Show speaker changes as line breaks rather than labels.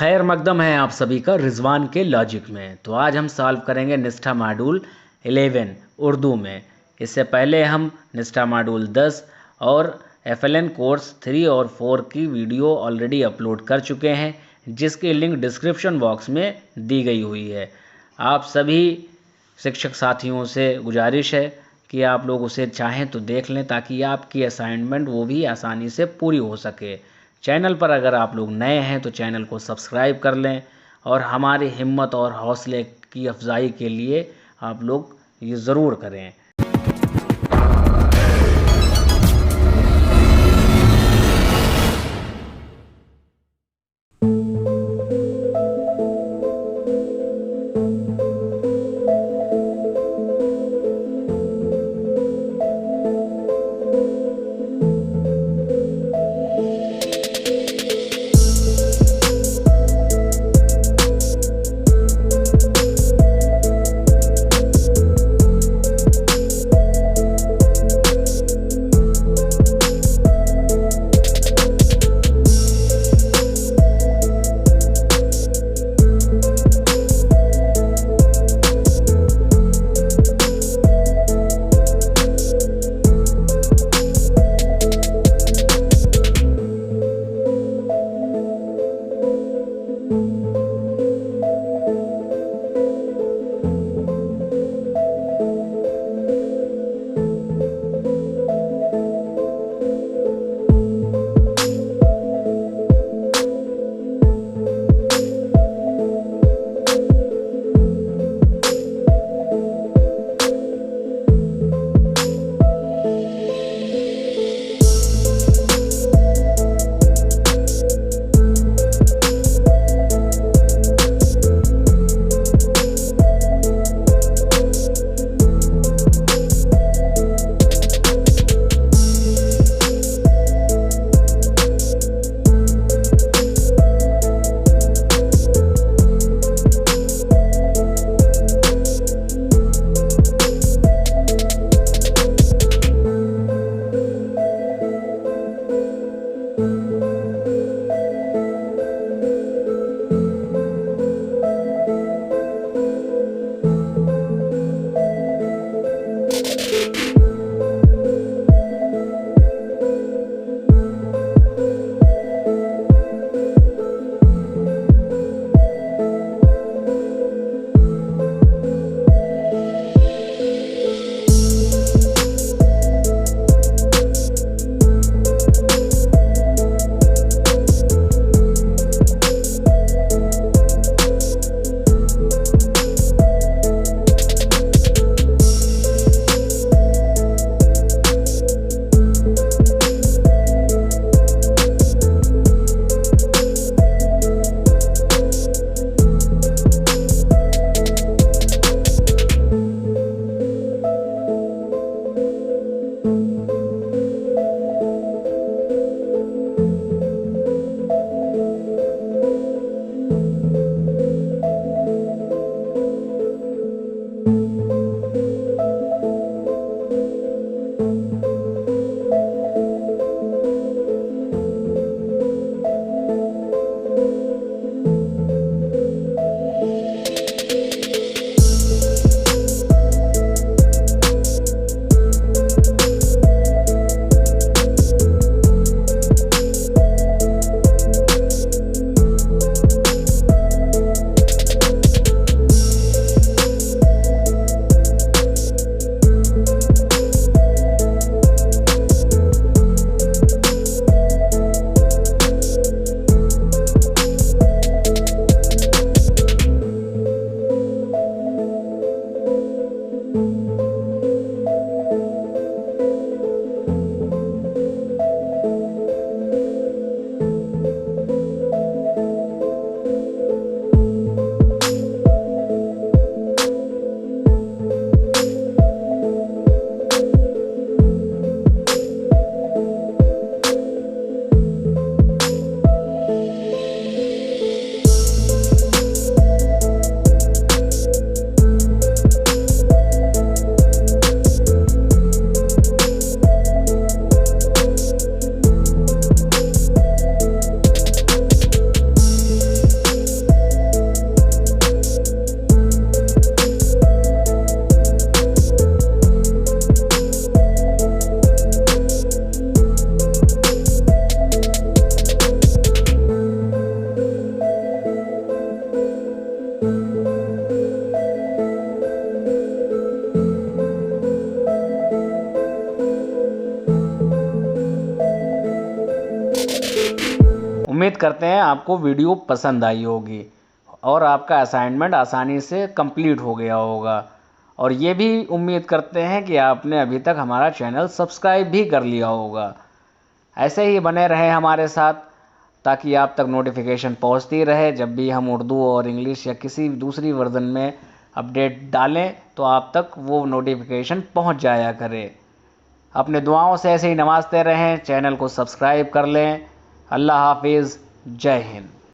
खैर मकदम है आप सभी का रिजवान के लॉजिक में। तो आज हम सॉल्व करेंगे निष्ठा मॉड्यूल 11 उर्दू में। इससे पहले हम निष्ठा मॉड्यूल 10 और FLN कोर्स 3 और 4 की वीडियो ऑलरेडी अपलोड कर चुके हैं, जिसकी लिंक डिस्क्रिप्शन बॉक्स में दी गई हुई है। आप सभी शिक्षक साथियों से गुजारिश है कि आप लोग उसे चाहें तो देख लें, ताकि आपकी असाइनमेंट वो भी आसानी से पूरी हो सके। चैनल पर अगर आप लोग नए हैं तो चैनल को सब्सक्राइब कर लें, और हमारी हिम्मत और हौसले की अफजाई के लिए आप लोग ये ज़रूर करें। करते हैं आपको वीडियो पसंद आई होगी और आपका असाइनमेंट आसानी से कंप्लीट हो गया होगा, और ये भी उम्मीद करते हैं कि आपने अभी तक हमारा चैनल सब्सक्राइब भी कर लिया होगा। ऐसे ही बने रहें हमारे साथ ताकि आप तक नोटिफिकेशन पहुंचती रहे। जब भी हम उर्दू और इंग्लिश या किसी दूसरी वर्जन में अपडेट डालें तो आप तक वो नोटिफिकेशन पहुंच जाया करे। अपने दुआओं से ऐसे ही नवाजते रहें, चैनल को सब्सक्राइब कर लें। अल्लाह हाफिज़, जय हिंद।